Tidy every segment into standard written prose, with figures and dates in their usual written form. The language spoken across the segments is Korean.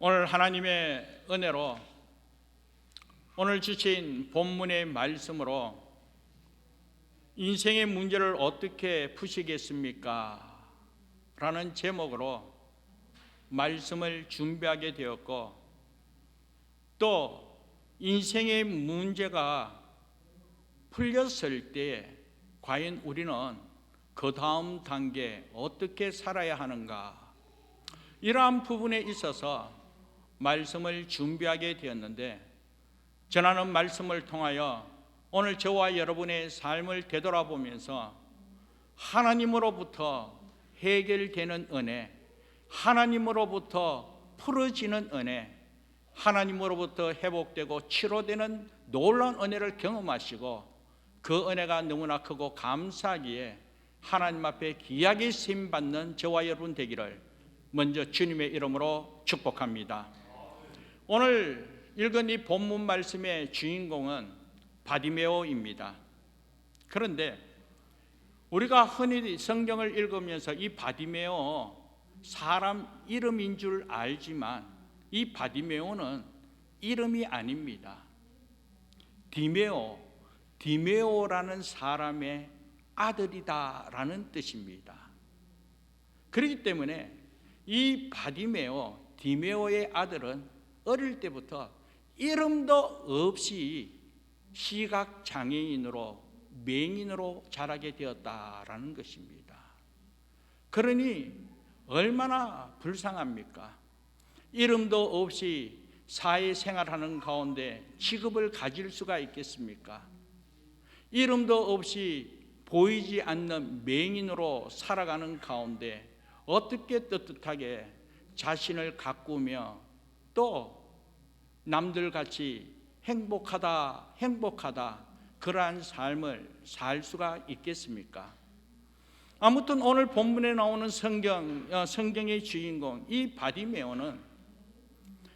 오늘 하나님의 은혜로 오늘 주신 본문의 말씀으로 인생의 문제를 어떻게 푸시겠습니까? 라는 제목으로 말씀을 준비하게 되었고, 또 인생의 문제가 풀렸을 때 과연 우리는 그 다음 단계 어떻게 살아야 하는가, 이러한 부분에 있어서 말씀을 준비하게 되었는데, 전하는 말씀을 통하여 오늘 저와 여러분의 삶을 되돌아보면서 하나님으로부터 해결되는 은혜, 하나님으로부터 풀어지는 은혜, 하나님으로부터 회복되고 치료되는 놀라운 은혜를 경험하시고, 그 은혜가 너무나 크고 감사하기에 하나님 앞에 귀하게 쓰임받는 저와 여러분 되기를 먼저 주님의 이름으로 축복합니다. 오늘 읽은 이 본문 말씀의 주인공은 바디메오입니다. 그런데 우리가 흔히 성경을 읽으면서 이 바디메오, 사람 이름인 줄 알지만 이 바디메오는 이름이 아닙니다. 디메오라는 사람의 아들이다라는 뜻입니다. 그렇기 때문에 이 디메오의 아들은 어릴 때부터 이름도 없이 시각장애인으로, 맹인으로 자라게 되었다라는 것입니다. 그러니 얼마나 불쌍합니까? 이름도 없이 사회생활하는 가운데 직업을 가질 수가 있겠습니까? 이름도 없이 보이지 않는 맹인으로 살아가는 가운데 어떻게 떳떳하게 자신을 가꾸며 또 남들같이 행복하다 그러한 삶을 살 수가 있겠습니까? 아무튼 오늘 본문에 나오는 성경의 주인공 이 바디메오는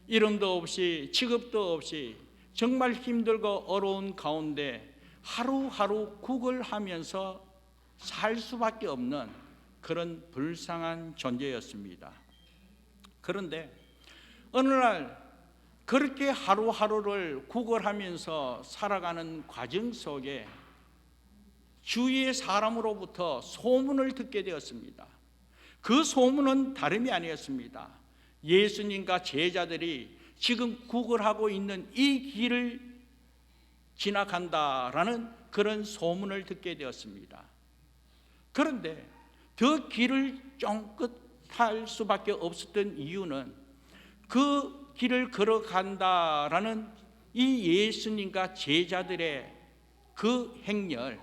이름도 없이 직업도 없이 정말 힘들고 어려운 가운데 하루하루 구걸하면서 살 수밖에 없는 그런 불쌍한 존재였습니다. 그런데 어느 날 그렇게 하루하루를 구걸하면서 살아가는 과정 속에 주위의 사람으로부터 소문을 듣게 되었습니다. 그 소문은 다름이 아니었습니다. 예수님과 제자들이 지금 구걸하고 있는 이 길을 지나간다라는 그런 소문을 듣게 되었습니다. 그런데 그 길을 쫑긋할 수밖에 없었던 이유는 그 길을 걸어간다라는 이 예수님과 제자들의 그 행렬,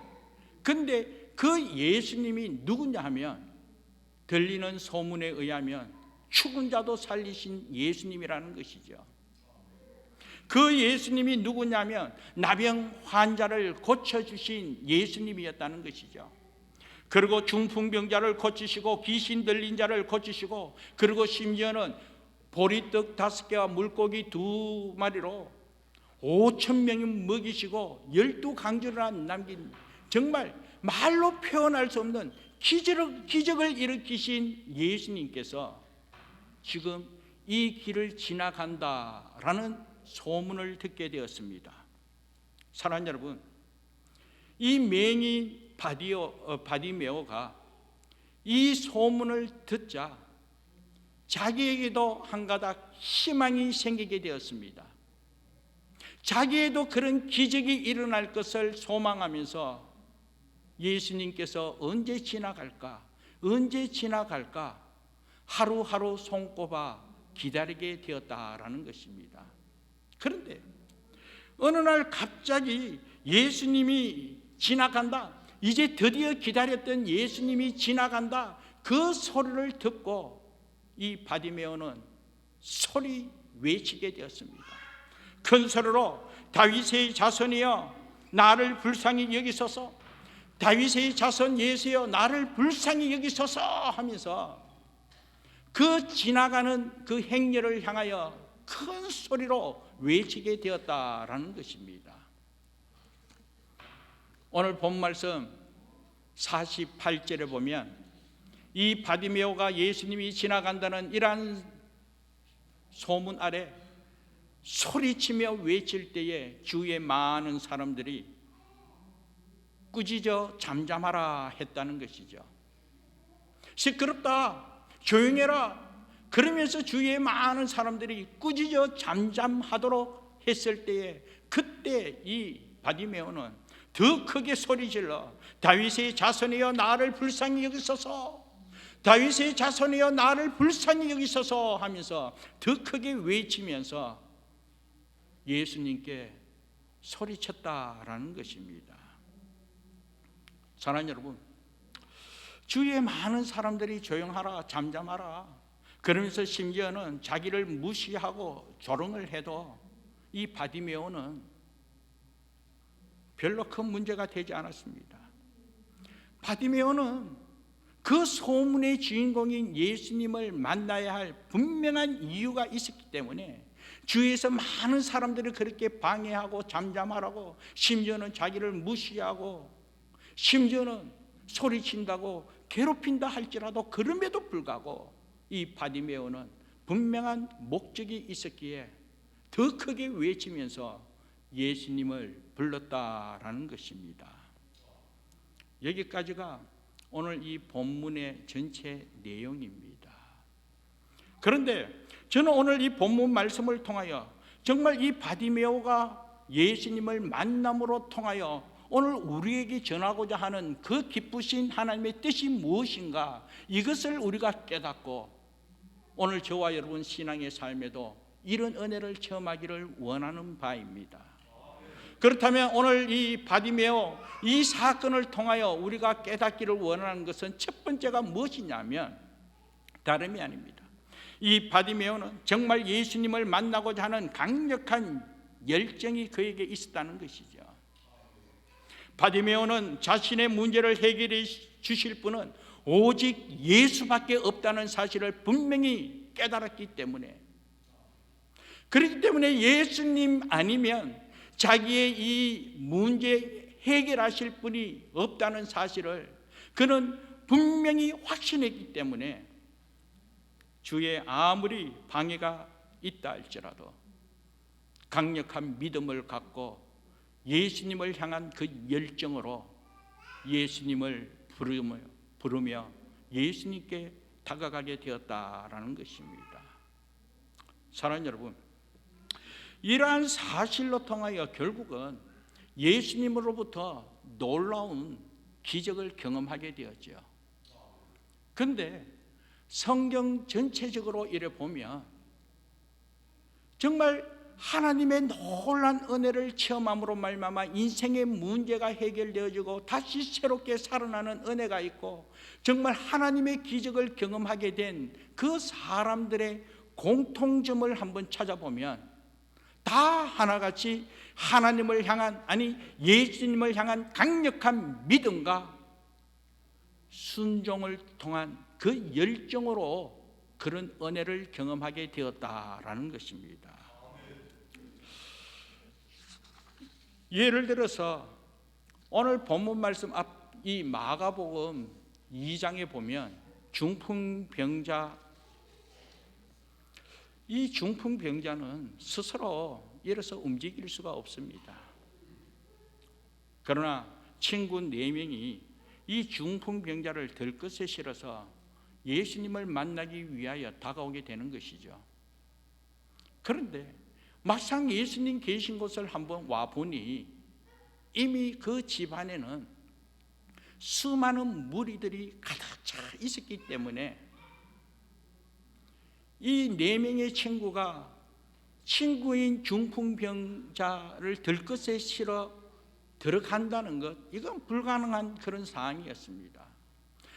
근데 그 예수님이 누구냐 하면 들리는 소문에 의하면 죽은 자도 살리신 예수님이라는 것이죠. 그 예수님이 누구냐면 나병 환자를 고쳐주신 예수님이었다는 것이죠. 그리고 중풍병자를 고치시고 귀신 들린 자를 고치시고, 그리고 심지어는 보리떡 5개와 물고기 2마리로 5,000명이 먹이시고 12강주를 남긴, 정말 말로 표현할 수 없는 기적을 일으키신 예수님께서 지금 이 길을 지나간다라는 소문을 듣게 되었습니다. 사랑하는 여러분, 이 맹인 바디메오가 이 소문을 듣자 자기에게도 한 가닥 희망이 생기게 되었습니다. 자기에도 그런 기적이 일어날 것을 소망하면서 예수님께서 언제 지나갈까 하루하루 손꼽아 기다리게 되었다라는 것입니다. 그런데 어느 날 갑자기 예수님이 지나간다, 이제 드디어 기다렸던 예수님이 지나간다, 그 소리를 듣고 이 바디메오는 소리 외치게 되었습니다. 큰 소리로 다윗의 자손이여 나를 불쌍히 여기소서, 다윗의 자손 예수여 나를 불쌍히 여기소서 하면서 그 지나가는 그 행렬을 향하여 큰 소리로 외치게 되었다라는 것입니다. 오늘 본 말씀 48절에 보면 이 바디메오가 예수님이 지나간다는 이러한 소문 아래 소리치며 외칠 때에 주위의 많은 사람들이 꾸짖어 잠잠하라 했다는 것이죠. 시끄럽다, 조용해라, 그러면서 주위의 많은 사람들이 꾸짖어 잠잠하도록 했을 때에, 그때 이 바디메오는 더 크게 소리질러 다윗의 자손이여 나를 불쌍히 여기소서, 다윗의 자손이여 나를 불쌍히 여기소서 하면서 더 크게 외치면서 예수님께 소리쳤다라는 것입니다. 사랑하는 여러분, 주위에 많은 사람들이 조용하라, 잠잠하라 그러면서 심지어는 자기를 무시하고 조롱을 해도 이 바디메오는 별로 큰 문제가 되지 않았습니다. 바디메오는 그 소문의 주인공인 예수님을 만나야 할 분명한 이유가 있었기 때문에 주위에서 많은 사람들이 그렇게 방해하고 잠잠하라고, 심지어는 자기를 무시하고, 심지어는 소리친다고 괴롭힌다 할지라도 그럼에도 불구하고 이 바디메오는 분명한 목적이 있었기에 더 크게 외치면서 예수님을 불렀다라는 것입니다. 여기까지가 오늘 이 본문의 전체 내용입니다. 그런데 저는 오늘 이 본문 말씀을 통하여 정말 이 바디메오가 예수님을 만남으로 통하여 오늘 우리에게 전하고자 하는 그 기쁘신 하나님의 뜻이 무엇인가, 이것을 우리가 깨닫고 오늘 저와 여러분 신앙의 삶에도 이런 은혜를 체험하기를 원하는 바입니다. 그렇다면 오늘 이 바디메오 이 사건을 통하여 우리가 깨닫기를 원하는 것은 첫 번째가 무엇이냐면 다름이 아닙니다. 이 바디메오는 정말 예수님을 만나고자 하는 강력한 열정이 그에게 있었다는 것이죠. 바디메오는 자신의 문제를 해결해 주실 분은 오직 예수밖에 없다는 사실을 분명히 깨달았기 때문에, 그렇기 때문에 예수님 아니면 자기의 이 문제 해결하실 분이 없다는 사실을 그는 분명히 확신했기 때문에 주의 아무리 방해가 있다 할지라도 강력한 믿음을 갖고 예수님을 향한 그 열정으로 예수님을 부르며 예수님께 다가가게 되었다라는 것입니다. 사랑하는 여러분, 이러한 사실로 통하여 결국은 예수님으로부터 놀라운 기적을 경험하게 되었죠. 그런데 성경 전체적으로 이래 보면 정말 하나님의 놀라운 은혜를 체험함으로 말미암아 인생의 문제가 해결되어지고 다시 새롭게 살아나는 은혜가 있고, 정말 하나님의 기적을 경험하게 된 그 사람들의 공통점을 한번 찾아보면 다 하나같이 하나님을 향한, 아니 예수님을 향한 강력한 믿음과 순종을 통한 그 열정으로 그런 은혜를 경험하게 되었다라는 것입니다. 예를 들어서 오늘 본문 말씀 앞 이 마가복음 2장에 보면 중풍병자, 이 중풍병자는 스스로 일어서 움직일 수가 없습니다. 그러나 친구 4명이 이 중풍병자를 들것에 실어서 예수님을 만나기 위하여 다가오게 되는 것이죠. 그런데 막상 예수님 계신 곳을 한번 와보니 이미 그 집안에는 수많은 무리들이 가득 차 있었기 때문에 이 4명의 친구가 친구인 중풍병자를 들것에 실어 들어간다는 것, 이건 불가능한 그런 상황이었습니다.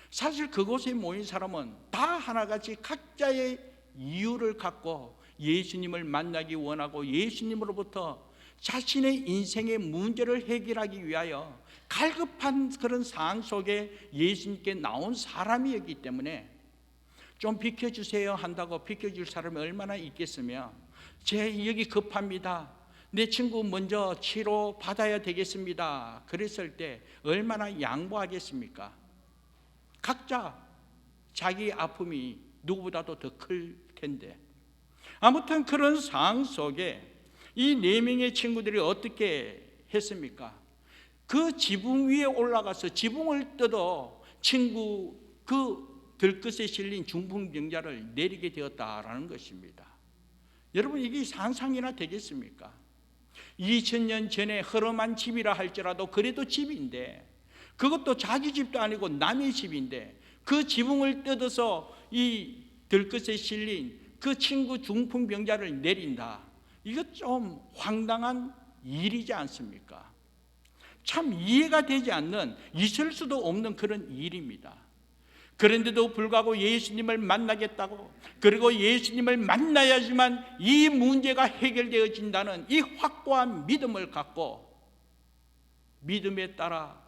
사실 그곳에 모인 사람은 다 하나같이 각자의 이유를 갖고 예수님을 만나기 원하고 예수님으로부터 자신의 인생의 문제를 해결하기 위하여 갈급한 그런 상황 속에 예수님께 나온 사람이었기 때문에 좀 비켜주세요 한다고 비켜줄 사람이 얼마나 있겠으며, 제 여기 급합니다, 내 친구 먼저 치료 받아야 되겠습니다, 그랬을 때 얼마나 양보하겠습니까? 각자 자기 아픔이 누구보다도 더 클 텐데, 아무튼 그런 상황 속에 이 4명의 친구들이 어떻게 했습니까? 그 지붕 위에 올라가서 지붕을 뜯어 친구 그 들것에 실린 중풍병자를 내리게 되었다라는 것입니다. 여러분, 이게 상상이나 되겠습니까? 2000년 전에 허름한 집이라 할지라도 그래도 집인데, 그것도 자기 집도 아니고 남의 집인데 그 지붕을 뜯어서 이 들것에 실린 그 친구 중풍병자를 내린다. 이거 좀 황당한 일이지 않습니까? 참 이해가 되지 않는, 있을 수도 없는 그런 일입니다. 그런데도 불구하고 예수님을 만나겠다고, 그리고 예수님을 만나야지만 이 문제가 해결되어진다는 이 확고한 믿음을 갖고 믿음에 따라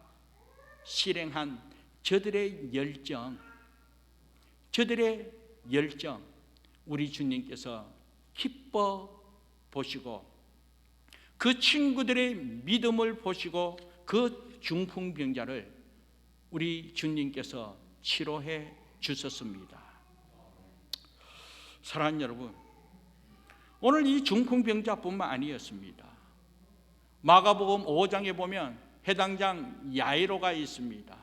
실행한 저들의 열정, 우리 주님께서 기뻐 보시고 그 친구들의 믿음을 보시고 그 중풍병자를 우리 주님께서 치료해 주셨습니다. 사랑하는 여러분, 오늘 이 중풍병자뿐만 아니었습니다. 마가복음 5장에 보면 해당장 야이로가 있습니다.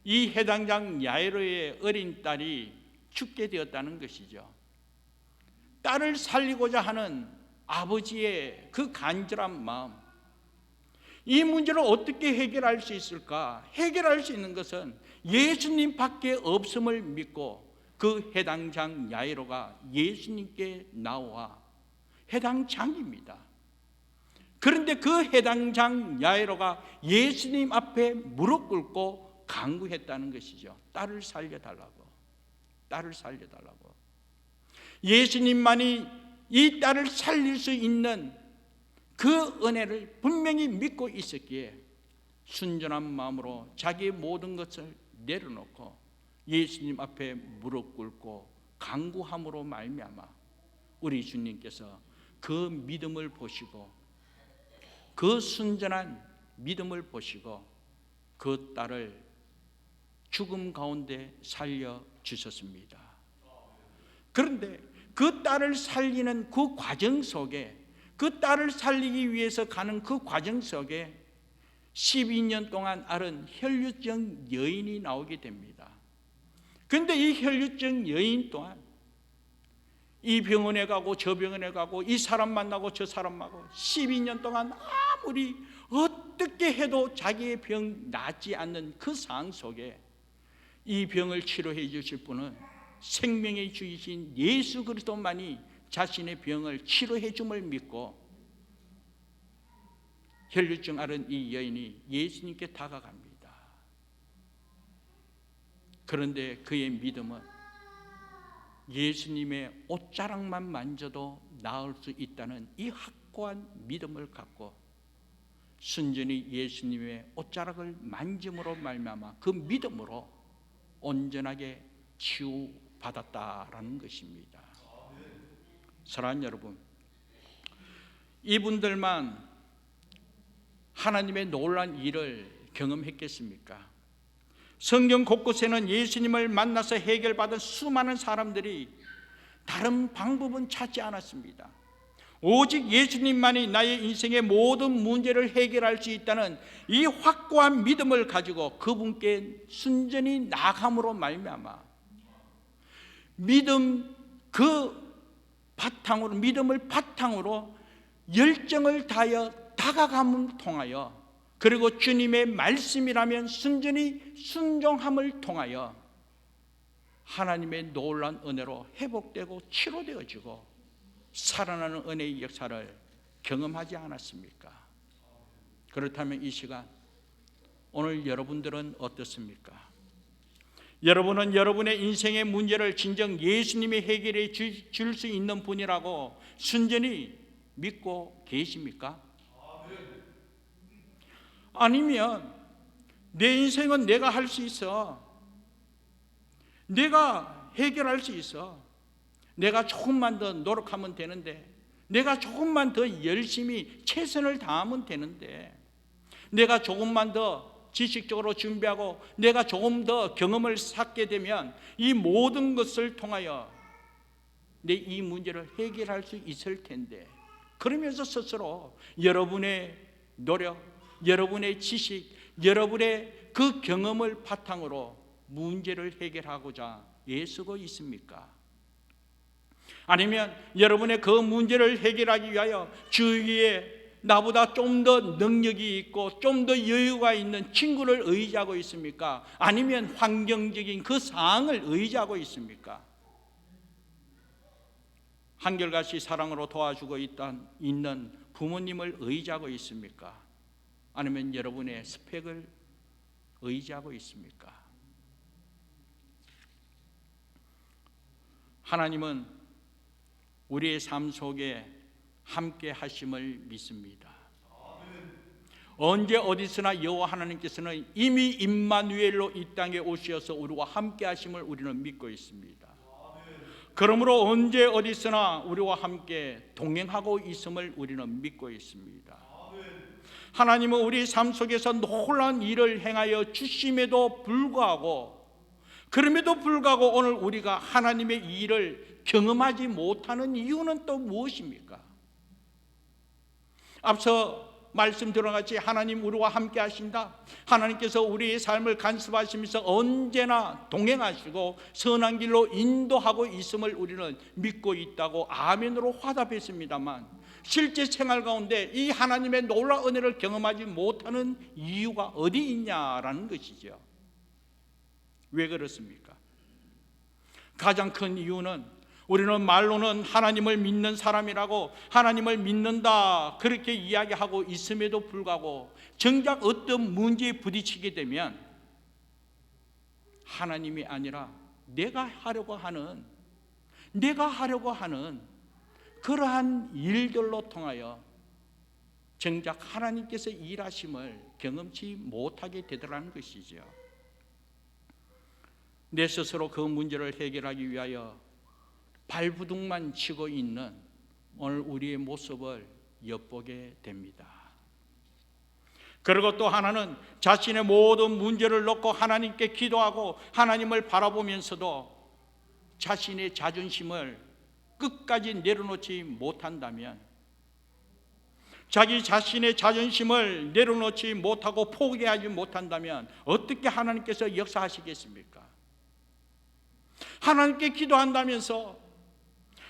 이 해당장 야이로의 어린 딸이 죽게 되었다는 것이죠. 딸을 살리고자 하는 아버지의 그 간절한 마음, 이 문제를 어떻게 해결할 수 있을까? 해결할 수 있는 것은 예수님 밖에 없음을 믿고 그 해당장 야이로가 예수님께 나와, 해당장입니다. 그런데 그 해당장 야이로가 예수님 앞에 무릎 꿇고 간구했다는 것이죠. 딸을 살려달라고. 예수님만이 이 딸을 살릴 수 있는 그 은혜를 분명히 믿고 있었기에 순전한 마음으로 자기의 모든 것을 내려놓고 예수님 앞에 무릎 꿇고 간구함으로 말미암아 우리 주님께서 그 믿음을 보시고, 그 순전한 믿음을 보시고 그 딸을 죽음 가운데 살려주셨습니다. 그런데 그 딸을 살리는 그 과정 속에, 그 딸을 살리기 위해서 가는 그 과정 속에 12년 동안 앓은 혈류증 여인이 나오게 됩니다. 그런데 이 혈류증 여인 또한 이 병원에 가고 저 병원에 가고 이 사람 만나고 저 사람 만나고 12년 동안 아무리 어떻게 해도 자기의 병 낫지 않는 그 상황 속에 이 병을 치료해 주실 분은 생명의 주이신 예수 그리스도만이 자신의 병을 치료해 줌을 믿고 혈류증 앓은 이 여인이 예수님께 다가갑니다. 그런데 그의 믿음은 예수님의 옷자락만 만져도 나을 수 있다는 이 확고한 믿음을 갖고 순전히 예수님의 옷자락을 만짐으로 말미암아 그 믿음으로 온전하게 치유받았다라는 것입니다. 사랑하는 여러분, 이분들만 하나님의 놀라운 일을 경험했겠습니까? 성경 곳곳에는 예수님을 만나서 해결받은 수많은 사람들이 다른 방법은 찾지 않았습니다. 오직 예수님만이 나의 인생의 모든 문제를 해결할 수 있다는 이 확고한 믿음을 가지고 그분께 순전히 나아감으로 말미암아 믿음을 바탕으로 열정을 다하여 다가감을 통하여, 그리고 주님의 말씀이라면 순전히 순종함을 통하여 하나님의 놀라운 은혜로 회복되고 치료되어지고 살아나는 은혜의 역사를 경험하지 않았습니까? 그렇다면 이 시간 오늘 여러분들은 어떻습니까? 여러분은 여러분의 인생의 문제를 진정 예수님이 해결해 줄 수 있는 분이라고 순전히 믿고 계십니까? 아니면 내 인생은 내가 할 수 있어, 내가 해결할 수 있어, 내가 조금만 더 노력하면 되는데, 내가 조금만 더 열심히 최선을 다하면 되는데, 내가 조금만 더 지식적으로 준비하고 내가 조금 더 경험을 쌓게 되면 이 모든 것을 통하여 내 이 문제를 해결할 수 있을 텐데, 그러면서 스스로 여러분의 노력, 여러분의 지식, 여러분의 그 경험을 바탕으로 문제를 해결하고자 애쓰고 있습니까? 아니면 여러분의 그 문제를 해결하기 위하여 주위에 나보다 좀 더 능력이 있고 좀 더 여유가 있는 친구를 의지하고 있습니까? 아니면 환경적인 그 상황을 의지하고 있습니까? 한결같이 사랑으로 도와주고 있는 부모님을 의지하고 있습니까? 아니면 여러분의 스펙을 의지하고 있습니까? 하나님은 우리의 삶 속에 함께 하심을 믿습니다. 언제 어디서나 여호와 하나님께서는 이미 임마누엘로 이 땅에 오셔서 우리와 함께 하심을 우리는 믿고 있습니다. 그러므로 언제 어디서나 우리와 함께 동행하고 있음을 우리는 믿고 있습니다. 하나님은 우리 삶 속에서 놀라운 일을 행하여 주심에도 불구하고, 그럼에도 불구하고 오늘 우리가 하나님의 일을 경험하지 못하는 이유는 또 무엇입니까? 앞서 말씀드린 같이 하나님 우리와 함께 하신다, 하나님께서 우리의 삶을 간섭하시면서 언제나 동행하시고 선한 길로 인도하고 있음을 우리는 믿고 있다고 아멘으로 화답했습니다만, 실제 생활 가운데 이 하나님의 놀라운 은혜를 경험하지 못하는 이유가 어디 있냐라는 것이죠. 왜 그렇습니까? 가장 큰 이유는 우리는 말로는 하나님을 믿는 사람이라고, 하나님을 믿는다 그렇게 이야기하고 있음에도 불구하고 정작 어떤 문제에 부딪히게 되면 하나님이 아니라 내가 하려고 하는 그러한 일들로 통하여 정작 하나님께서 일하심을 경험치 못하게 되더라는 것이죠. 내 스스로 그 문제를 해결하기 위하여 발부둥만 치고 있는 오늘 우리의 모습을 엿보게 됩니다. 그리고 또 하나는 자신의 모든 문제를 놓고 하나님께 기도하고 하나님을 바라보면서도 자신의 자존심을 끝까지 내려놓지 못한다면, 자기 자신의 자존심을 내려놓지 못하고 포기하지 못한다면 어떻게 하나님께서 역사하시겠습니까? 하나님께 기도한다면서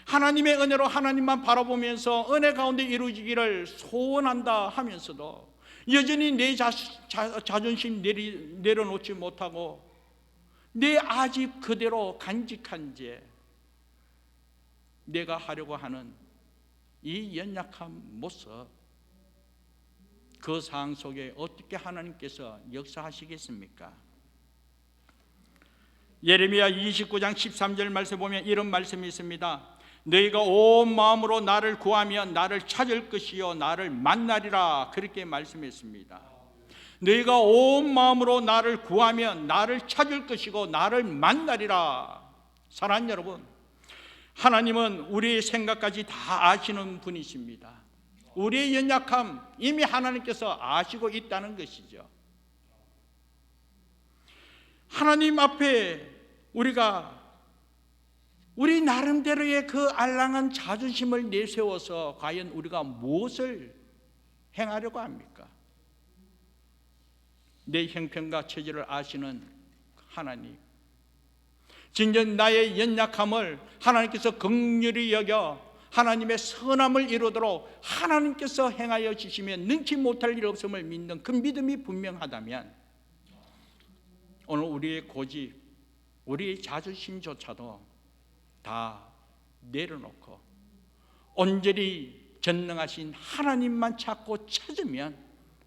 하나님의 은혜로 하나님만 바라보면서 은혜 가운데 이루어지기를 소원한다 하면서도 여전히 내 자존심 내려놓지 못하고 내 아집 그대로 간직한 채 내가 하려고 하는 이 연약한 모습, 그 상황 속에 어떻게 하나님께서 역사하시겠습니까? 예레미야 29장 13절 말씀에 보면 이런 말씀이 있습니다. 너희가 온 마음으로 나를 구하면 나를 찾을 것이요 나를 만나리라, 그렇게 말씀했습니다. 너희가 온 마음으로 나를 구하면 나를 찾을 것이고 나를 만나리라. 사랑하는 여러분, 하나님은 우리의 생각까지 다 아시는 분이십니다. 우리의 연약함 이미 하나님께서 아시고 있다는 것이죠. 하나님 앞에 우리 나름대로의 그 알랑한 자존심을 내세워서 과연 우리가 무엇을 행하려고 합니까? 내 형편과 처지를 아시는 하나님, 진정 나의 연약함을 하나님께서 긍휼히 여겨 하나님의 선함을 이루도록 하나님께서 행하여 주시면 능치 못할 일 없음을 믿는 그 믿음이 분명하다면, 오늘 우리의 고집, 우리의 자존심조차도 다 내려놓고 온전히 전능하신 하나님만 찾고 찾으면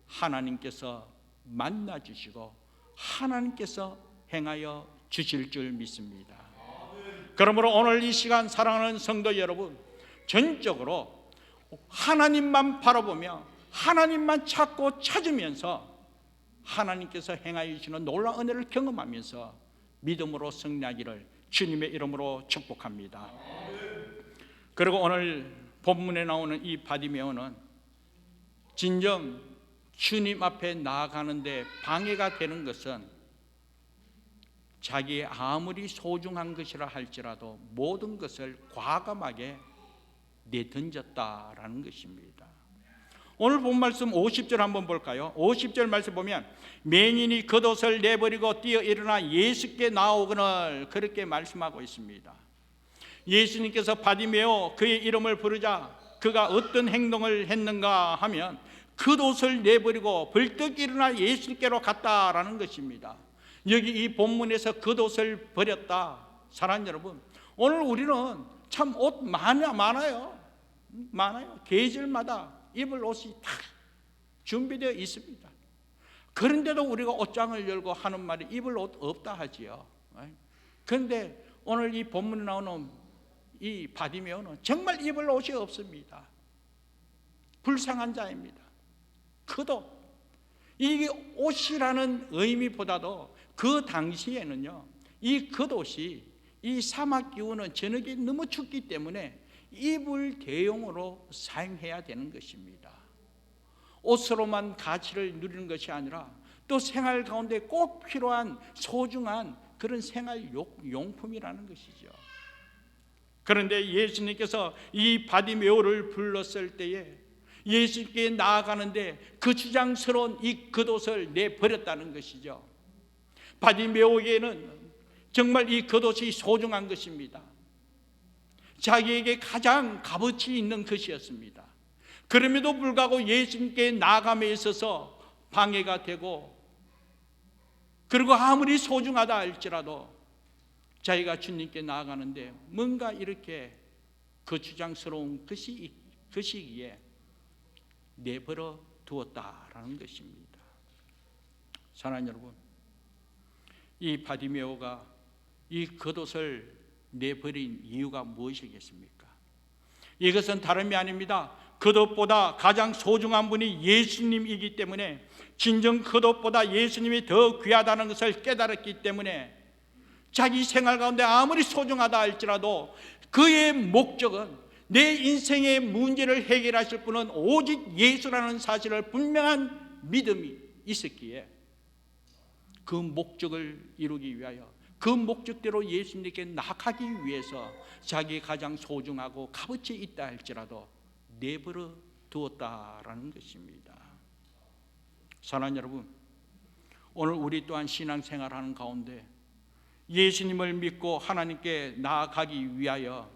하나님께서 만나 주시고 하나님께서 행하여 주실 줄 믿습니다. 그러므로 오늘 이 시간 사랑하는 성도 여러분, 전적으로 하나님만 바라보며 하나님만 찾고 찾으면서 하나님께서 행하여 주시는 놀라운 은혜를 경험하면서 믿음으로 승리하기를 주님의 이름으로 축복합니다. 그리고 오늘 본문에 나오는 이 바디메오는 진정 주님 앞에 나아가는데 방해가 되는 것은 자기의 아무리 소중한 것이라 할지라도 모든 것을 과감하게 내던졌다라는 것입니다. 오늘 본 말씀 50절 한번 볼까요? 50절 말씀 보면 맹인이 겉옷을 내버리고 뛰어 일어나 예수께 나오거늘 그렇게 말씀하고 있습니다. 예수님께서 바디메오 그의 이름을 부르자 그가 어떤 행동을 했는가 하면 겉옷을 내버리고 벌떡 일어나 예수님께로 갔다라는 것입니다. 여기 이 본문에서 겉옷을 버렸다. 사랑하는 여러분, 오늘 우리는 참 옷 많아요. 계절마다 입을 옷이 다 준비되어 있습니다. 그런데도 우리가 옷장을 열고 하는 말이 입을 옷 없다 하지요. 그런데 오늘 이 본문에 나오는 이 바디메오는 정말 입을 옷이 없습니다. 불쌍한 자입니다. 그도 이 옷이라는 의미보다도 그 당시에는요, 이 겉옷이 이 사막 기후는 저녁에 너무 춥기 때문에 이불 대용으로 사용해야 되는 것입니다. 옷으로만 가치를 누리는 것이 아니라 또 생활 가운데 꼭 필요한 소중한 그런 생활 용품이라는 것이죠. 그런데 예수님께서 이 바디메오를 불렀을 때에 예수님께 나아가는데 그 주장스러운 이 겉옷을 내버렸다는 것이죠. 바디메오에게는 정말 이 겉옷이 소중한 것입니다. 자기에게 가장 값어치 있는 것이었습니다. 그럼에도 불구하고 예수님께 나아감에 있어서 방해가 되고, 그리고 아무리 소중하다 할지라도 자기가 주님께 나아가는데 뭔가 이렇게 거추장스러운 것이기에 내버려 두었다라는 것입니다. 사랑하는 여러분, 이 바디메오가 이 겉옷을 내버린 이유가 무엇이겠습니까? 이것은 다름이 아닙니다. 겉옷보다 가장 소중한 분이 예수님이기 때문에, 진정 겉옷보다 예수님이 더 귀하다는 것을 깨달았기 때문에 자기 생활 가운데 아무리 소중하다 할지라도 그의 목적은 내 인생의 문제를 해결하실 분은 오직 예수라는 사실을 분명한 믿음이 있었기에 그 목적을 이루기 위하여, 그 목적대로 예수님께 나아가기 위해서 자기 가장 소중하고 값어치 있다 할지라도 내버려 두었다라는 것입니다. 사랑하는 여러분, 오늘 우리 또한 신앙생활하는 가운데 예수님을 믿고 하나님께 나아가기 위하여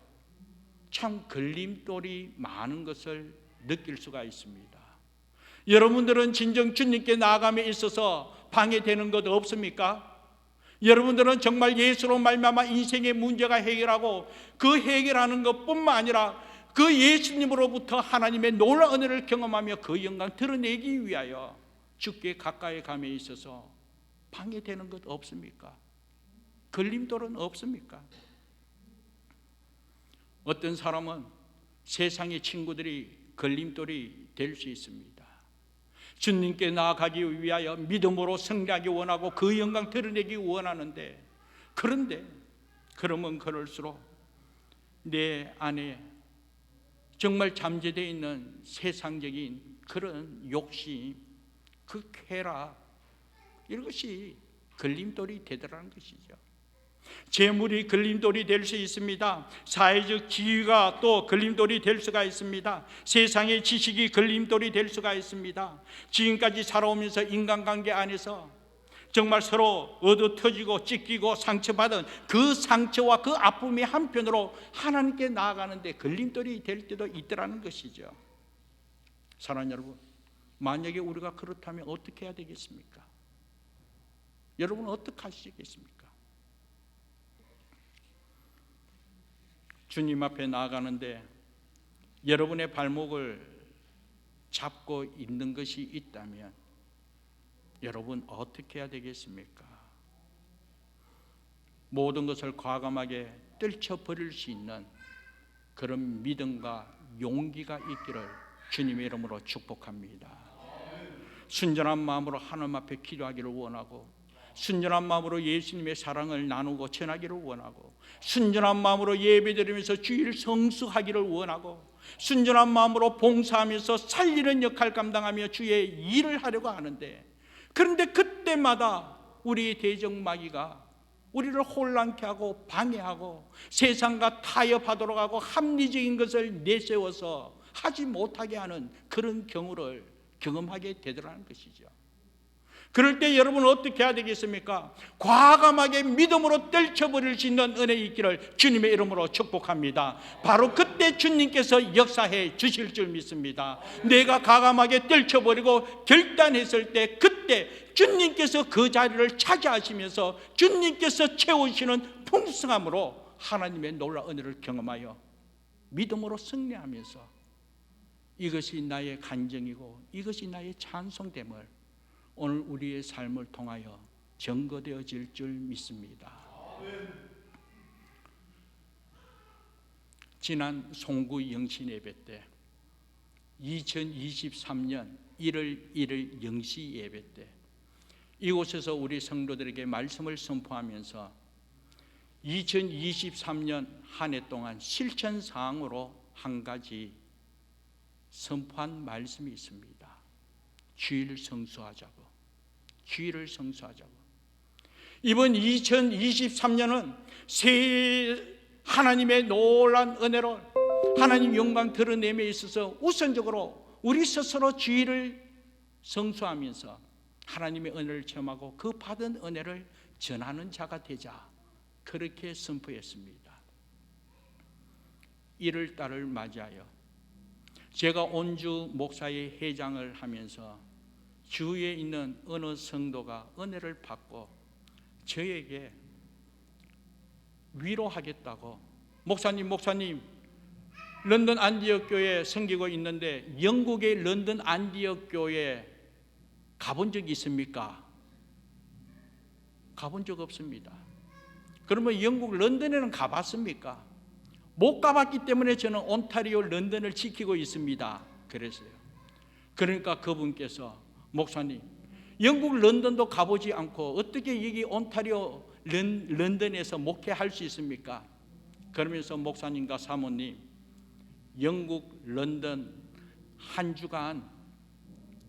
참 걸림돌이 많은 것을 느낄 수가 있습니다. 여러분들은 진정 주님께 나아감에 있어서 방해되는 것 없습니까? 여러분들은 정말 예수로 말미암아 인생의 문제가 해결하고 그 해결하는 것뿐만 아니라 그 예수님으로부터 하나님의 놀라운 은혜를 경험하며 그 영광 드러내기 위하여 주께 가까이 감에 있어서 방해되는 것 없습니까? 걸림돌은 없습니까? 어떤 사람은 세상의 친구들이 걸림돌이 될 수 있습니다. 주님께 나아가기 위하여 믿음으로 승리하기 원하고 그 영광 드러내기 원하는데, 그런데 그러면 그럴수록 내 안에 정말 잠재되어 있는 세상적인 그런 욕심, 그 쾌락, 이것이 걸림돌이 되더라는 것이죠. 재물이 걸림돌이 될 수 있습니다. 사회적 지위가 또 걸림돌이 될 수가 있습니다. 세상의 지식이 걸림돌이 될 수가 있습니다. 지금까지 살아오면서 인간관계 안에서 정말 서로 얻어터지고 찢기고 상처받은 그 상처와 그 아픔이 한편으로 하나님께 나아가는데 걸림돌이 될 때도 있더라는 것이죠. 사랑하는 여러분, 만약에 우리가 그렇다면 어떻게 해야 되겠습니까? 여러분은 어떻게 하시겠습니까? 주님 앞에 나아가는데 여러분의 발목을 잡고 있는 것이 있다면 여러분 어떻게 해야 되겠습니까? 모든 것을 과감하게 떨쳐버릴 수 있는 그런 믿음과 용기가 있기를 주님의 이름으로 축복합니다. 순전한 마음으로 하나님 앞에 기도하기를 원하고, 순전한 마음으로 예수님의 사랑을 나누고 전하기를 원하고, 순전한 마음으로 예배드리면서 주일 성수하기를 원하고, 순전한 마음으로 봉사하면서 살리는 역할 감당하며 주의 일을 하려고 하는데, 그런데 그때마다 우리 대적마귀가 우리를 혼란케 하고 방해하고 세상과 타협하도록 하고 합리적인 것을 내세워서 하지 못하게 하는 그런 경우를 경험하게 되더라는 것이죠. 그럴 때 여러분은 어떻게 해야 되겠습니까? 과감하게 믿음으로 떨쳐버릴 수 있는 은혜 있기를 주님의 이름으로 축복합니다. 바로 그때 주님께서 역사해 주실 줄 믿습니다. 내가 과감하게 떨쳐버리고 결단했을 때 그때 주님께서 그 자리를 차지하시면서 주님께서 채우시는 풍성함으로 하나님의 놀라운 은혜를 경험하여 믿음으로 승리하면서 이것이 나의 간증이고 이것이 나의 찬송됨을 오늘 우리의 삶을 통하여 증거되어질 줄 믿습니다. 지난 송구 영신 예배 때 2023년 1월 1일 영시 예배 때 이곳에서 우리 성도들에게 말씀을 선포하면서 2023년 한 해 동안 실천사항으로 한 가지 선포한 말씀이 있습니다. 주의를 성수하자고. 주의를 성수하자고. 이번 2023년은 새 하나님의 놀라운 은혜로 하나님 영광 드러냄에 있어서 우선적으로 우리 스스로 주의를 성수하면서 하나님의 은혜를 체험하고 그 받은 은혜를 전하는 자가 되자, 그렇게 선포했습니다. 1월 달을 맞이하여 제가 온주 목사의 회장을 하면서 주위에 있는 어느 성도가 은혜를 받고 저에게 위로하겠다고, 목사님 런던 안디옥 교회에 섬기고 있는데 영국의 런던 안디옥 교회에 가본 적 있습니까? 가본 적 없습니다. 그러면 영국 런던에는 가봤습니까? 못 가봤기 때문에 저는 온타리오 런던을 지키고 있습니다. 그랬어요. 그러니까 그분께서 목사님, 영국 런던도 가보지 않고 어떻게 여기 온타리오 런던에서 목회할 수 있습니까? 그러면서 목사님과 사모님, 영국 런던 한 주간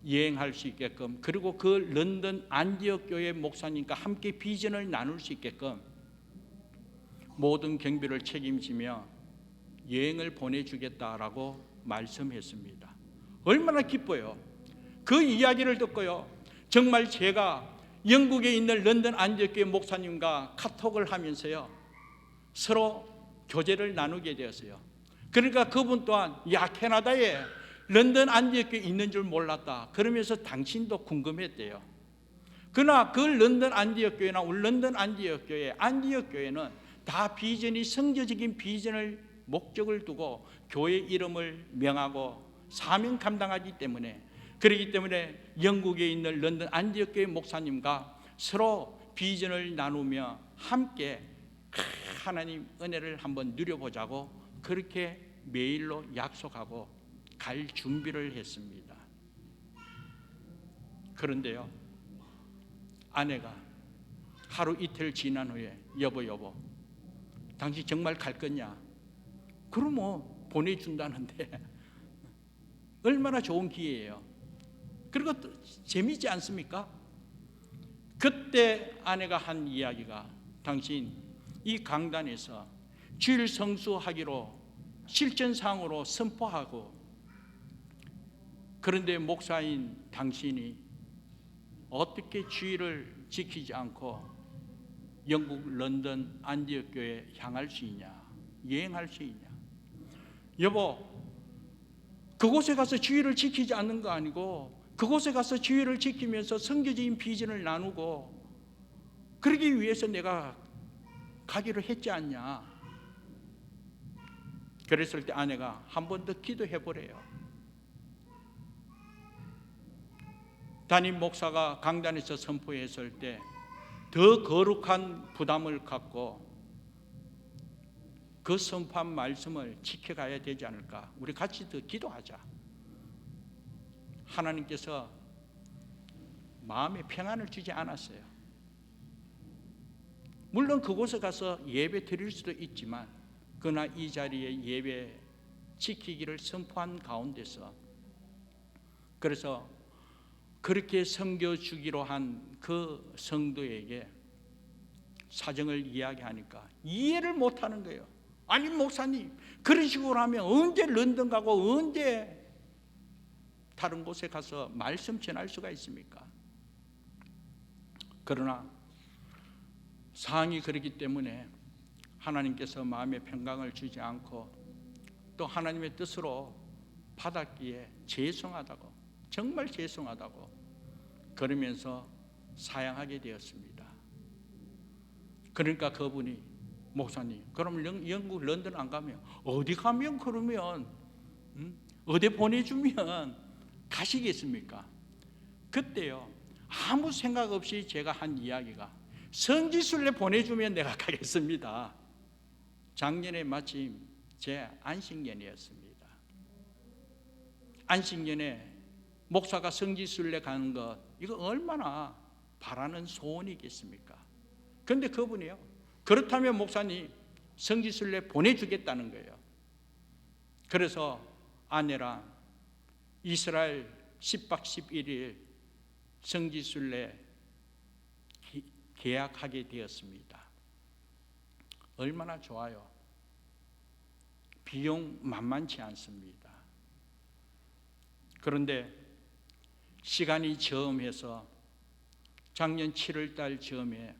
여행할 수 있게끔, 그리고 그 런던 안디옥 교회 목사님과 함께 비전을 나눌 수 있게끔 모든 경비를 책임지며 여행을 보내주겠다라고 말씀했습니다. 얼마나 기뻐요. 그 이야기를 듣고요, 정말 제가 영국에 있는 런던 안디옥 교회 목사님과 카톡을 하면서요 서로 교제를 나누게 되었어요. 그러니까 그분 또한 캐나다에 런던 안디옥 교회 있는 줄 몰랐다 그러면서 당신도 궁금했대요. 그러나 그 런던 안디옥 교회나 우리 런던 안디옥 교회, 안디옥 교회는 다 비전이 성교적인 비전을 목적을 두고 교회 이름을 명하고 사명 감당하기 때문에, 그렇기 때문에 영국에 있는 런던 안디옥 교회 목사님과 서로 비전을 나누며 함께 하나님 은혜를 한번 누려보자고 그렇게 메일로 약속하고 갈 준비를 했습니다. 그런데요, 아내가 하루 이틀 지난 후에 여보 당신 정말 갈 거냐? 그러면 보내준다는데 얼마나 좋은 기회예요. 그리고 재미있지 않습니까? 그때 아내가 한 이야기가, 당신 이 강단에서 주일 성수하기로 실전상으로 선포하고, 그런데 목사인 당신이 어떻게 주일을 지키지 않고 영국 런던 안디옥 교회에 향할 수 있냐, 여행할 수 있냐? 여보, 그곳에 가서 주일을 지키지 않는 거 아니고 그곳에 가서 주일을 지키면서 선교적인 비전을 나누고 그러기 위해서 내가 가기로 했지 않냐? 그랬을 때 아내가 한 번 더 기도해 보래요. 담임 목사가 강단에서 선포했을 때 더 거룩한 부담을 갖고 그 선포한 말씀을 지켜가야 되지 않을까? 우리 같이 더 기도하자. 하나님께서 마음에 평안을 주지 않았어요. 물론 그곳에 가서 예배 드릴 수도 있지만 그러나 이 자리에 예배 지키기를 선포한 가운데서, 그래서 그렇게 섬겨주기로 한 그 성도에게 사정을 이야기하니까 이해를 못하는 거예요. 아니 목사님, 그런 식으로 하면 언제 런던 가고 언제 다른 곳에 가서 말씀 전할 수가 있습니까? 그러나 상황이 그렇기 때문에 하나님께서 마음의 평강을 주지 않고 또 하나님의 뜻으로 받았기에 죄송하다고, 정말 죄송하다고 그러면서 사양하게 되었습니다. 그러니까 그분이 목사님, 그럼 영국 런던 안 가면 어디 가면 그러면 어디 보내주면 가시겠습니까? 그때요 아무 생각 없이 제가 한 이야기가 성지순례 보내주면 내가 가겠습니다. 작년에 마침 제 안식년이었습니다. 안식년에 목사가 성지순례 가는 것, 이거 얼마나 바라는 소원이겠습니까? 그런데 그분이요, 그렇다면 목사님 성지순례 보내주겠다는 거예요. 그래서 아내랑 이스라엘 10박 11일 성지순례 계약하게 되었습니다. 얼마나 좋아요. 비용 만만치 않습니다. 그런데 시간이 저음해서 작년 7월 달 즈음에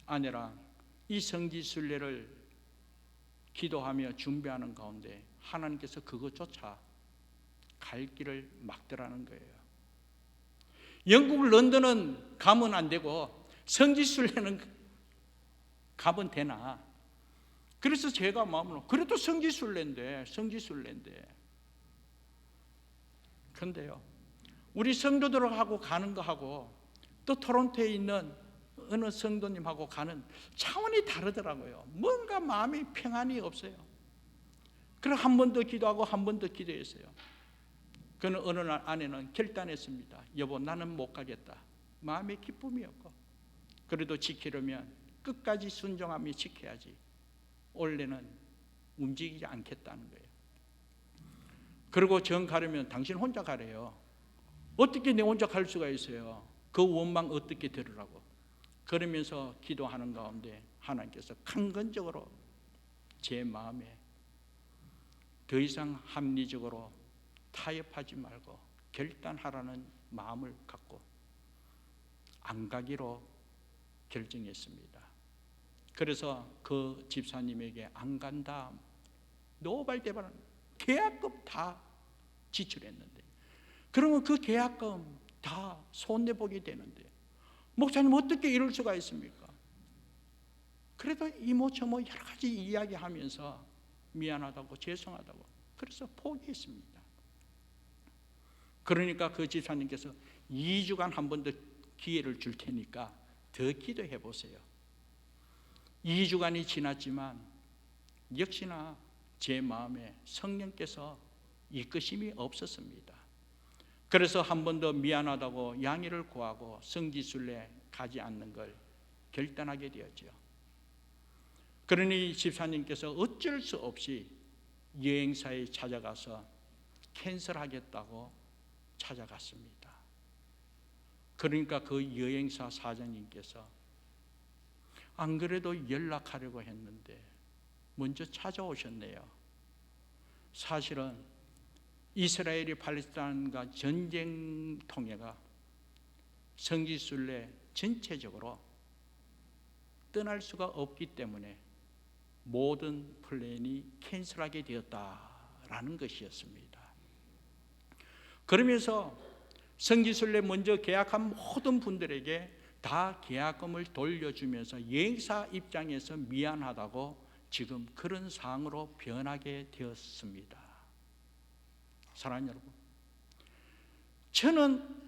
아내랑 이 성지순례를 기도하며 준비하는 가운데 하나님께서 그것조차 갈 길을 막더라는 거예요. 영국 런던은 가면 안 되고 성지순례는 가면 되나? 그래서 제가 마음으로 그래도 성지순례인데 그런데요 우리 성도들하고 가는 거하고 또 토론토에 있는 어느 성도님하고 가는 차원이 다르더라고요. 뭔가 마음이 평안이 없어요. 그래서 한 번 더 기도하고 한 번 더 기도했어요. 그는 어느 날 아내는 결단했습니다. 여보, 나는 못 가겠다. 마음에 기쁨이 없고 그래도 지키려면 끝까지 순종하며 지켜야지. 원래는 움직이지 않겠다는 거예요. 그리고 정 가려면 당신 혼자 가래요. 어떻게 내 혼자 갈 수가 있어요? 그 원망 어떻게 들으라고. 그러면서 기도하는 가운데 하나님께서 강건적으로 제 마음에 더 이상 합리적으로 타협하지 말고 결단하라는 마음을 갖고 안 가기로 결정했습니다. 그래서 그 집사님에게 안 간다, 노발대발 계약금 다 지출했는데, 그러면 그 계약금 다 손해보게 되는데 목사님 어떻게 이럴 수가 있습니까? 그래도 이모저모 여러 가지 이야기하면서 미안하다고 죄송하다고 그래서 포기했습니다. 그러니까 그 집사님께서 2주간 한 번 더 기회를 줄 테니까 더 기도해 보세요. 2주간이 지났지만 역시나 제 마음에 성령께서 이끄심이 없었습니다. 그래서 한 번 더 미안하다고 양해를 구하고 성지순례 가지 않는 걸 결단하게 되었죠. 그러니 집사님께서 어쩔 수 없이 여행사에 찾아가서 캔슬하겠다고 찾아갔습니다. 그러니까 그 여행사 사장님께서 안 그래도 연락하려고 했는데 먼저 찾아오셨네요. 사실은 이스라엘이 팔레스타인과 전쟁통해가 성지순례 전체적으로 떠날 수가 없기 때문에 모든 플랜이 캔슬하게 되었다라는 것이었습니다. 그러면서 성지순례 먼저 계약한 모든 분들에게 다 계약금을 돌려주면서 여행사 입장에서 미안하다고 지금 그런 상황으로 변하게 되었습니다. 사랑하는 여러분, 저는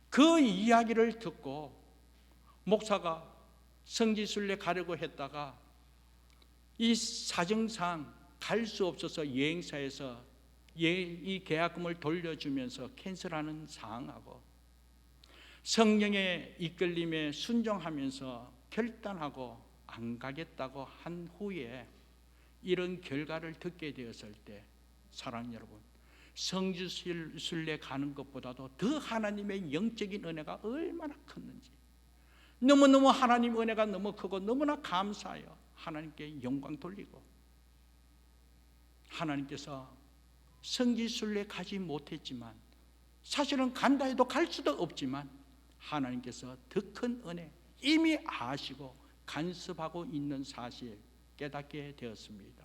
그 이야기를 듣고 목사가 성지순례 가려고 했다가 이 사정상 갈 수 없어서 여행사에서 이 계약금을 돌려주면서 캔슬하는 상황하고 성령의 이끌림에 순종하면서 결단하고 안 가겠다고 한 후에 이런 결과를 듣게 되었을 때, 사랑하는 여러분, 성지순례 가는 것보다도 더 하나님의 영적인 은혜가 얼마나 컸는지, 너무너무 하나님 은혜가 너무 크고 너무나 감사해요. 하나님께 영광 돌리고, 하나님께서 성지순례 가지 못했지만, 사실은 간다 해도 갈 수도 없지만 하나님께서 더 큰 은혜 이미 아시고 간섭하고 있는 사실 깨닫게 되었습니다.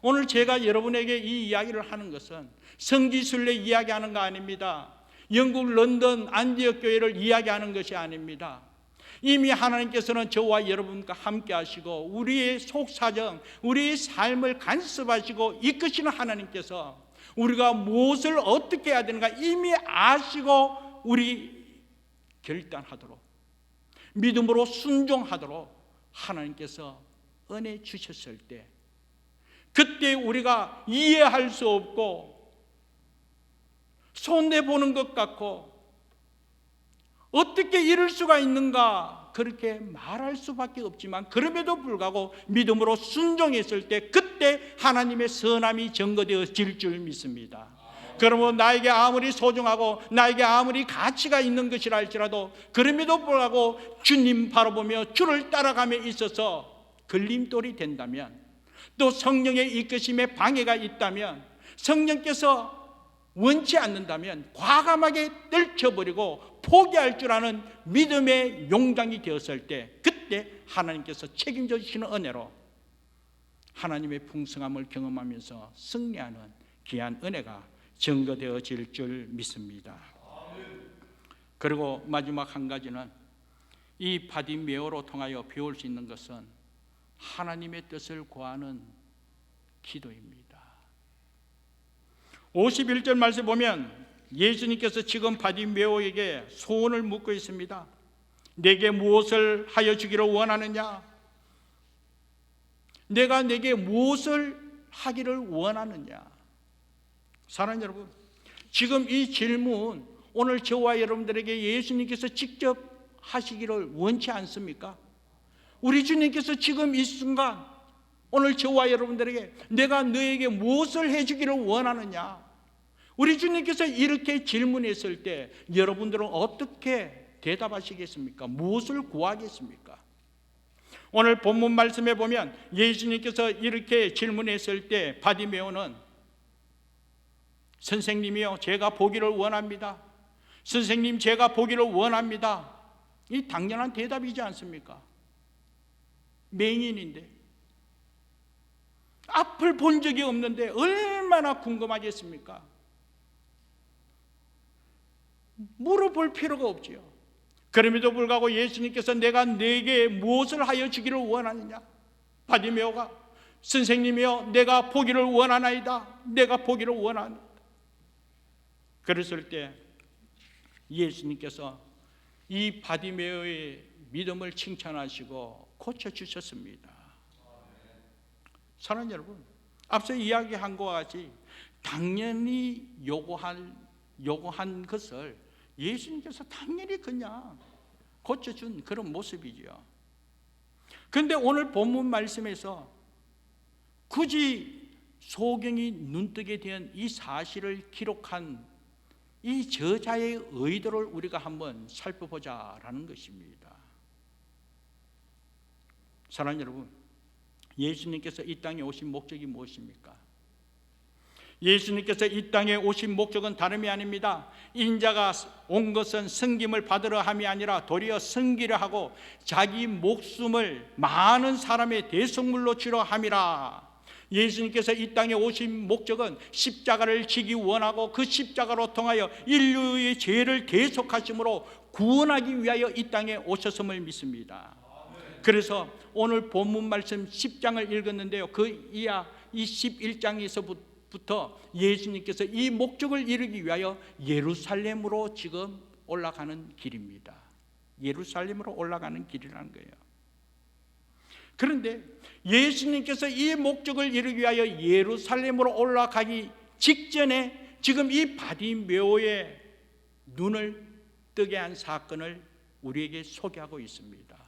오늘 제가 여러분에게 이 이야기를 하는 것은 성지순례 이야기하는 거 아닙니다. 영국 런던 안디옥 교회를 이야기하는 것이 아닙니다. 이미 하나님께서는 저와 여러분과 함께 하시고 우리의 속사정, 우리의 삶을 간섭하시고 이끄시는 하나님께서 우리가 무엇을 어떻게 해야 되는가 이미 아시고 우리 결단하도록, 믿음으로 순종하도록 하나님께서 은혜 주셨을 때, 그때 우리가 이해할 수 없고 손해보는 것 같고 어떻게 이럴 수가 있는가 그렇게 말할 수밖에 없지만, 그럼에도 불구하고 믿음으로 순종했을 때 그때 하나님의 선함이 증거되어질 줄 믿습니다. 그러면 나에게 아무리 소중하고 나에게 아무리 가치가 있는 것이라 할지라도 그럼에도 불구하고 주님 바라보며 주를 따라감에 있어서 걸림돌이 된다면, 또 성령의 이끄심에 방해가 있다면, 성령께서 원치 않는다면 과감하게 떨쳐버리고 포기할 줄 아는 믿음의 용장이 되었을 때, 그때 하나님께서 책임져 주시는 은혜로 하나님의 풍성함을 경험하면서 승리하는 귀한 은혜가 증거되어질 줄 믿습니다. 그리고 마지막 한 가지는 이 바디메오로 통하여 배울 수 있는 것은 하나님의 뜻을 구하는 기도입니다. 51절 말씀 보면 예수님께서 지금 바디메오에게 소원을 묻고 있습니다. 내게 무엇을 하여 주기를 원하느냐? 내가 내게 무엇을 하기를 원하느냐? 사랑하는 여러분, 지금 이 질문 오늘 저와 여러분들에게 예수님께서 직접 하시기를 원치 않습니까? 우리 주님께서 지금 이 순간 오늘 저와 여러분들에게 내가 너에게 무엇을 해주기를 원하느냐? 우리 주님께서 이렇게 질문했을 때 여러분들은 어떻게 대답하시겠습니까? 무엇을 구하겠습니까? 오늘 본문 말씀에 보면 예수님께서 이렇게 질문했을 때 바디메오는 선생님이요, 제가 보기를 원합니다. 선생님, 제가 보기를 원합니다. 이 당연한 대답이지 않습니까? 맹인인데, 앞을 본 적이 없는데 얼마나 궁금하겠습니까? 물어볼 필요가 없지요. 그럼에도 불구하고 예수님께서 내가 네게 무엇을 하여 주기를 원하느냐? 바디메오가 선생님이여, 내가 보기를 원하나이다. 내가 보기를 원하나이다. 그랬을 때 예수님께서 이 바디메오의 믿음을 칭찬하시고 고쳐주셨습니다. 사랑하는 여러분, 앞서 이야기한 것과 같이 당연히 요구한 것을 예수님께서 당연히 그냥 고쳐준 그런 모습이죠. 그런데 오늘 본문 말씀에서 굳이 소경이 눈뜨게 된 이 사실을 기록한 이 저자의 의도를 우리가 한번 살펴보자라는 것입니다. 사랑하는 여러분, 예수님께서 이 땅에 오신 목적이 무엇입니까? 예수님께서 이 땅에 오신 목적은 다름이 아닙니다. 인자가 온 것은 섬김을 받으려 함이 아니라 도리어 섬기려 하고 자기 목숨을 많은 사람의 대속물로 주려 함이라. 예수님께서 이 땅에 오신 목적은 십자가를 지기 원하고 그 십자가로 통하여 인류의 죄를 대속하심으로 구원하기 위하여 이 땅에 오셨음을 믿습니다. 그래서 오늘 본문 말씀 10장을 읽었는데요, 그 이하 이 11장에서부터 예수님께서 이 목적을 이루기 위하여 예루살렘으로 지금 올라가는 길입니다. 예루살렘으로 올라가는 길이라는 거예요. 그런데 예수님께서 이 목적을 이루기 위하여 예루살렘으로 올라가기 직전에 지금 이 바디메오의 눈을 뜨게 한 사건을 우리에게 소개하고 있습니다.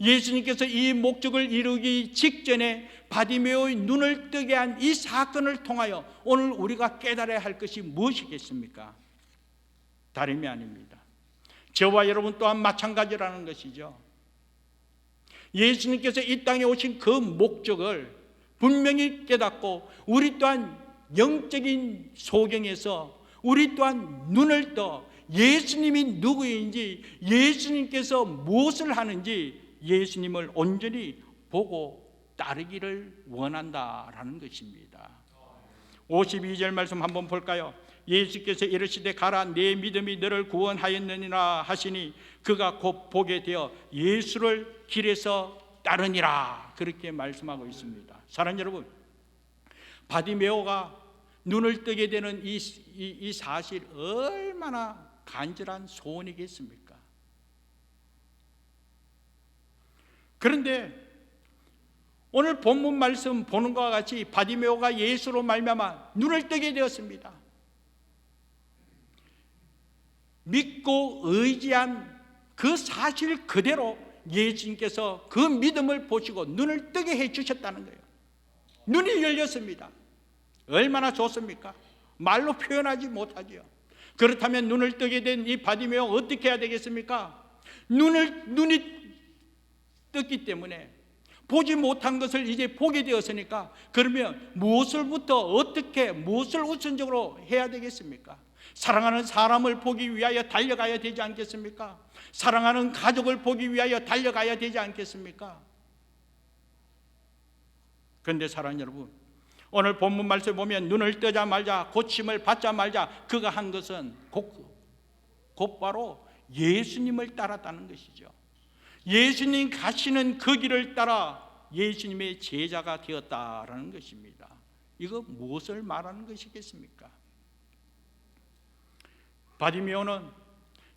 예수님께서 이 목적을 이루기 직전에 바디메오의 눈을 뜨게 한 이 사건을 통하여 오늘 우리가 깨달아야 할 것이 무엇이겠습니까? 다름이 아닙니다. 저와 여러분 또한 마찬가지라는 것이죠. 예수님께서 이 땅에 오신 그 목적을 분명히 깨닫고 우리 또한 영적인 소경에서 우리 또한 눈을 떠 예수님이 누구인지, 예수님께서 무엇을 하는지 예수님을 온전히 보고 따르기를 원한다라는 것입니다. 52절 말씀 한번 볼까요? 예수께서 이르시되 가라, 내 믿음이 너를 구원하였느니라 하시니 그가 곧 보게 되어 예수를 길에서 따르니라, 그렇게 말씀하고 있습니다. 사랑하는 여러분, 바디메오가 눈을 뜨게 되는 이 사실 얼마나 간절한 소원이겠습니까? 그런데 오늘 본문 말씀 보는 것과 같이 바디메오가 예수로 말미암아 눈을 뜨게 되었습니다. 믿고 의지한 그 사실 그대로 예수님께서 그 믿음을 보시고 눈을 뜨게 해주셨다는 거예요. 눈이 열렸습니다. 얼마나 좋습니까? 말로 표현하지 못하지요. 그렇다면 눈을 뜨게 된 이 바디메오 어떻게 해야 되겠습니까? 눈이 떴기 때문에 보지 못한 것을 이제 보게 되었으니까, 그러면 무엇을부터 어떻게 무엇을 우선적으로 해야 되겠습니까? 사랑하는 사람을 보기 위하여 달려가야 되지 않겠습니까? 사랑하는 가족을 보기 위하여 달려가야 되지 않겠습니까? 그런데 사랑하는 여러분, 오늘 본문 말씀 보면 눈을 뜨자마자 고침을 받자마자 그가 한 것은 곧바로 예수님을 따랐다는 것이죠. 예수님 가시는 그 길을 따라 예수님의 제자가 되었다라는 것입니다. 이거 무엇을 말하는 것이겠습니까? 바디메오는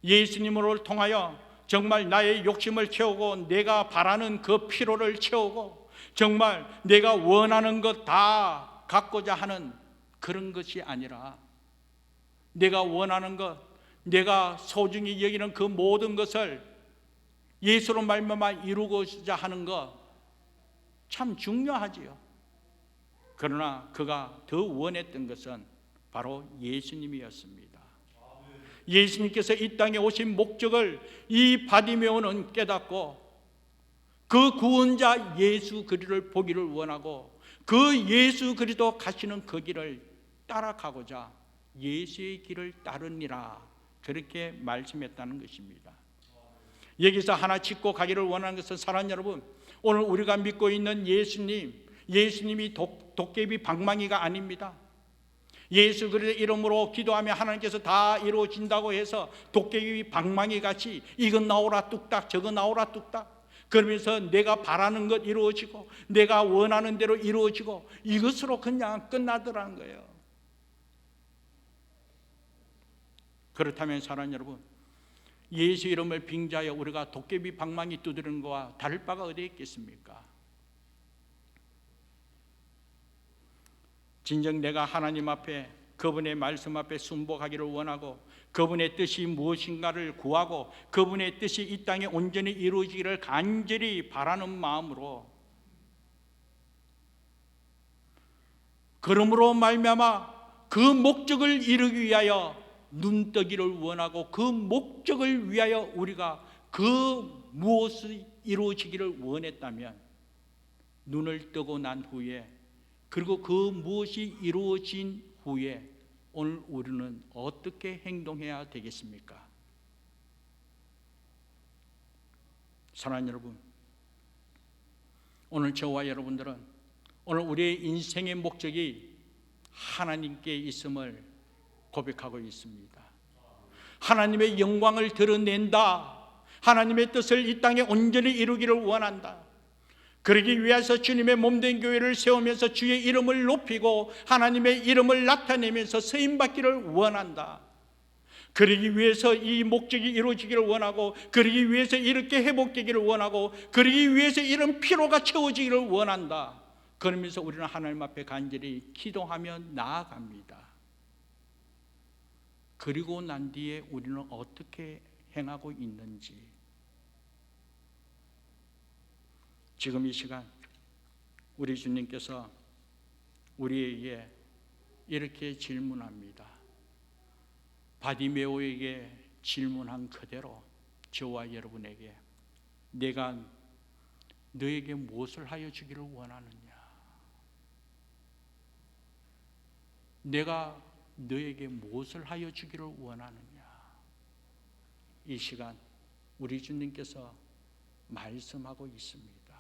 예수님을 통하여 정말 나의 욕심을 채우고 내가 바라는 그 피로를 채우고 정말 내가 원하는 것 다 갖고자 하는 그런 것이 아니라, 내가 원하는 것, 내가 소중히 여기는 그 모든 것을 예수로 말미암아 이루고자 하는 것 참 중요하지요. 그러나 그가 더 원했던 것은 바로 예수님이었습니다. 예수님께서 이 땅에 오신 목적을 이 바디메오는 깨닫고 그 구원자 예수 그리스도를 보기를 원하고 그 예수 그리스도 가시는 그 길을 따라가고자 예수의 길을 따르니라, 그렇게 말씀했다는 것입니다. 여기서 하나 짚고 가기를 원하는 것은, 사랑하는 여러분, 오늘 우리가 믿고 있는 예수님이 도깨비 방망이가 아닙니다. 예수 그리스도의 이름으로 기도하며 하나님께서 다 이루어진다고 해서 도깨비 방망이 같이 이거 나오라 뚝딱 저거 나오라 뚝딱 그러면서 내가 바라는 것 이루어지고 내가 원하는 대로 이루어지고 이것으로 그냥 끝나더라는 거예요. 그렇다면 사랑하는 여러분, 예수 이름을 빙자하여 우리가 도깨비 방망이 두드리는 것과 다를 바가 어디 있겠습니까? 진정 내가 하나님 앞에 그분의 말씀 앞에 순복하기를 원하고 그분의 뜻이 무엇인가를 구하고 그분의 뜻이 이 땅에 온전히 이루어지기를 간절히 바라는 마음으로, 그러므로 말미암아 그 목적을 이루기 위하여 눈뜨기를 원하고 그 목적을 위하여 우리가 그 무엇이 이루어지기를 원했다면 눈을 뜨고 난 후에, 그리고 그 무엇이 이루어진 후에 오늘 우리는 어떻게 행동해야 되겠습니까? 사랑하는 여러분, 오늘 저와 여러분들은 오늘 우리의 인생의 목적이 하나님께 있음을 고백하고 있습니다. 하나님의 영광을 드러낸다, 하나님의 뜻을 이 땅에 온전히 이루기를 원한다. 그러기 위해서 주님의 몸된 교회를 세우면서 주의 이름을 높이고 하나님의 이름을 나타내면서 쓰임받기를 원한다. 그러기 위해서 이 목적이 이루어지기를 원하고, 그러기 위해서 이렇게 회복되기를 원하고, 그러기 위해서 이런 피로가 채워지기를 원한다. 그러면서 우리는 하나님 앞에 간절히 기도하며 나아갑니다. 그리고 난 뒤에 우리는 어떻게 행하고 있는지, 지금 이 시간 우리 주님께서 우리에게 이렇게 질문합니다. 바디메오에게 질문한 그대로 저와 여러분에게 내가 너에게 무엇을 하여 주기를 원하느냐? 내가 너에게 무엇을 하여 주기를 원하느냐? 이 시간 우리 주님께서 말씀하고 있습니다.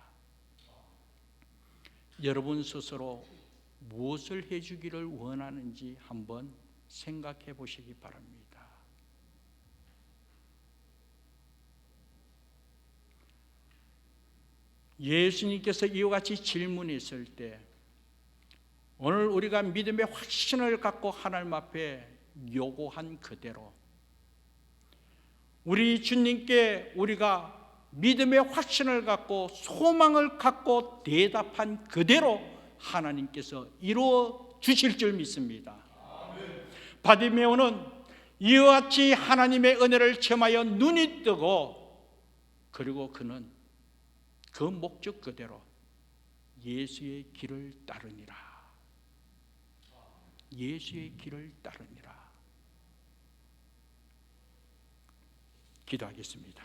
여러분 스스로 무엇을 해주기를 원하는지 한번 생각해 보시기 바랍니다. 예수님께서 이와 같이 질문했을 때 오늘 우리가 믿음의 확신을 갖고 하나님 앞에 요구한 그대로 우리 주님께 우리가 믿음의 확신을 갖고 소망을 갖고 대답한 그대로 하나님께서 이루어 주실 줄 믿습니다. 바디메오는 이와 같이 하나님의 은혜를 체험하여 눈이 뜨고 그리고 그는 그 목적 그대로 예수의 길을 따르니라. 예수의 길을 따르니라. 기도하겠습니다.